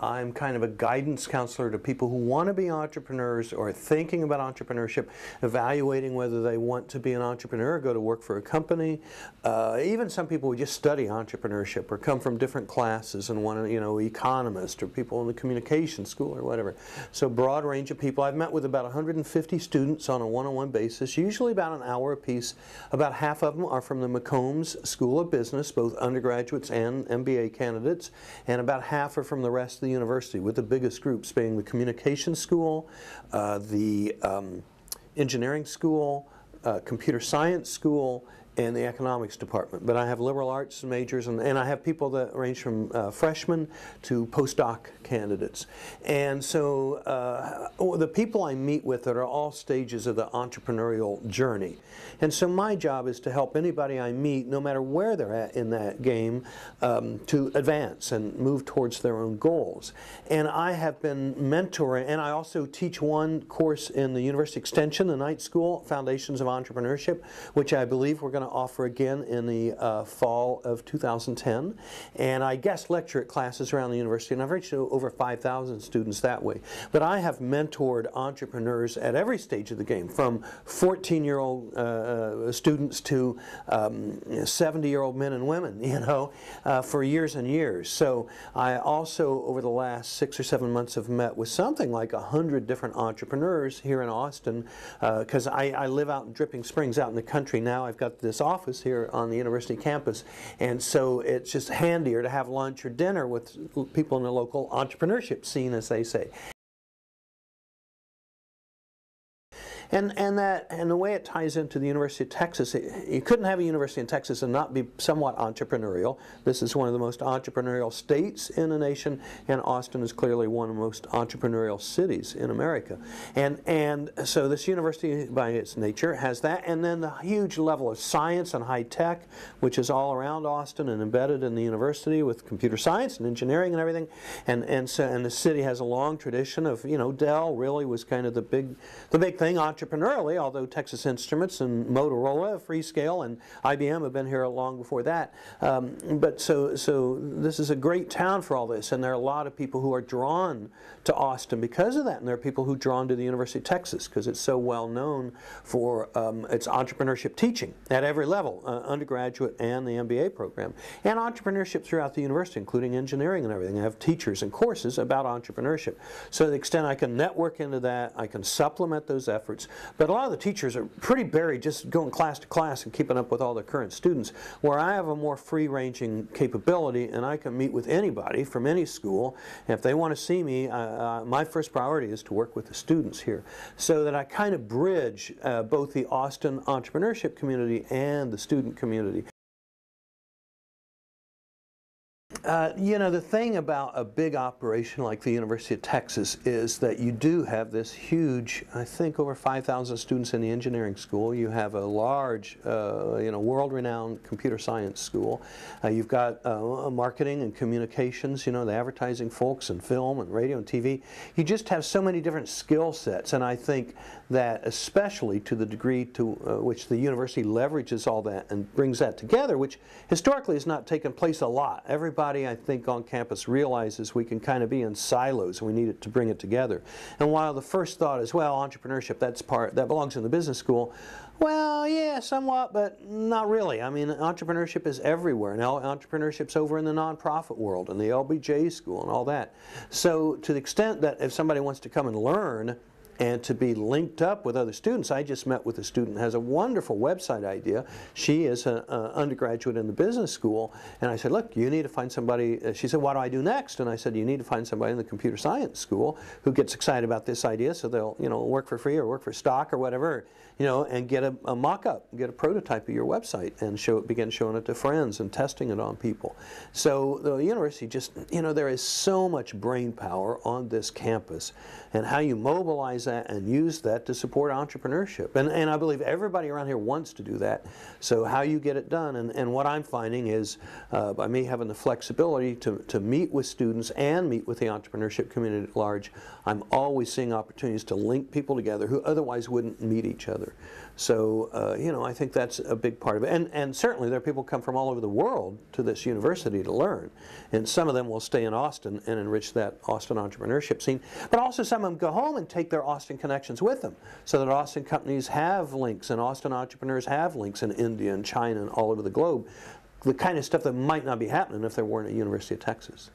I'm kind of a guidance counselor to people who want to be entrepreneurs or are thinking about entrepreneurship, evaluating whether they want to be an entrepreneur, go to work for a company. Even some people who just study entrepreneurship or come from different classes and want to, economists or people in the communication school or whatever. So broad range of people. I've met with about 150 students on a one-on-one basis, usually about an hour apiece. About half of them are from the McCombs School of Business, both undergraduates and MBA candidates, and about half are from the rest of the university, with the biggest groups being the communication school, the engineering school, computer science school, and the economics department. But I have liberal arts majors, and I have people that range from freshmen to postdoc candidates. And so the people I meet with that are all stages of the entrepreneurial journey. And so my job is to help anybody I meet, no matter where they're at in that game, to advance and move towards their own goals. And I have been mentoring, and I also teach one course in the University Extension, the night school, Foundations of Entrepreneurship, which I believe we're going to offer again in the fall of 2010. And I guest lecture at classes around the university, and I've reached over 5,000 students that way. But I have mentored entrepreneurs at every stage of the game, from 14-year-old students to 70-year-old men and women, for years and years. So I also, over the last 6 or 7 months, have met with something like 100 different entrepreneurs here in Austin, because I live out in Dripping Springs, out in the country now. I've got this office here on the university campus, and so it's just handier to have lunch or dinner with people in the local entrepreneurship scene, as they say. And the way it ties into the University of Texas, you couldn't have a university in Texas and not be somewhat entrepreneurial. This is one of the most entrepreneurial states in the nation, and Austin is clearly one of the most entrepreneurial cities in America. And so this university, by its nature, has that, and then the huge level of science and high tech, which is all around Austin and embedded in the university with computer science and engineering and everything. And the city has a long tradition of, Dell really was kind of the big thing entrepreneurially, although Texas Instruments and Motorola, Freescale, and IBM have been here long before that. But so this is a great town for all this, and there are a lot of people who are drawn to Austin because of that, and there are people who are drawn to the University of Texas because it's so well known for its entrepreneurship teaching at every level, undergraduate and the MBA program, and entrepreneurship throughout the university, including engineering and everything. I have teachers and courses about entrepreneurship. So to the extent I can network into that, I can supplement those efforts. But a lot of the teachers are pretty buried just going class to class and keeping up with all the current students, where I have a more free-ranging capability, and I can meet with anybody from any school. And if they want to see me, my first priority is to work with the students here, so that I kind of bridge both the Austin entrepreneurship community and the student community. The thing about a big operation like the University of Texas is that you do have this huge, I think over 5,000 students in the engineering school. You have a large, world-renowned computer science school. You've got marketing and communications, the advertising folks, and film and radio and TV. You just have so many different skill sets, and I think that especially to the degree to which the university leverages all that and brings that together, which historically has not taken place a lot. Everybody, I think, on campus realizes we can kind of be in silos, and we need it to bring it together. And while the first thought is, well, entrepreneurship, that belongs in the business school, well, yeah, somewhat, but not really. I mean, entrepreneurship is everywhere. Now, entrepreneurship's over in the nonprofit world and the LBJ school and all that. So to the extent that if somebody wants to come and learn and to be linked up with other students. I just met with a student who has a wonderful website idea. She is an undergraduate in the business school, and I said, look, you need to find somebody. She said, what do I do next? And I said, you need to find somebody in the computer science school who gets excited about this idea, so they'll work for free or work for stock or whatever, and get a mock-up, get a prototype of your website and begin showing it to friends and testing it on people. So the university just, there is so much brain power on this campus, and how you mobilize that that and use that to support entrepreneurship. And I believe everybody around here wants to do that. So how you get it done, and what I'm finding is by me having the flexibility to meet with students and meet with the entrepreneurship community at large, I'm always seeing opportunities to link people together who otherwise wouldn't meet each other. So, you know, I think that's a big part of it. And certainly there are people who come from all over the world to this university to learn. And some of them will stay in Austin and enrich that Austin entrepreneurship scene. But also some of them go home and take their Austin connections with them, so that Austin companies have links and Austin entrepreneurs have links in India and China and all over the globe. The kind of stuff that might not be happening if there weren't a University of Texas.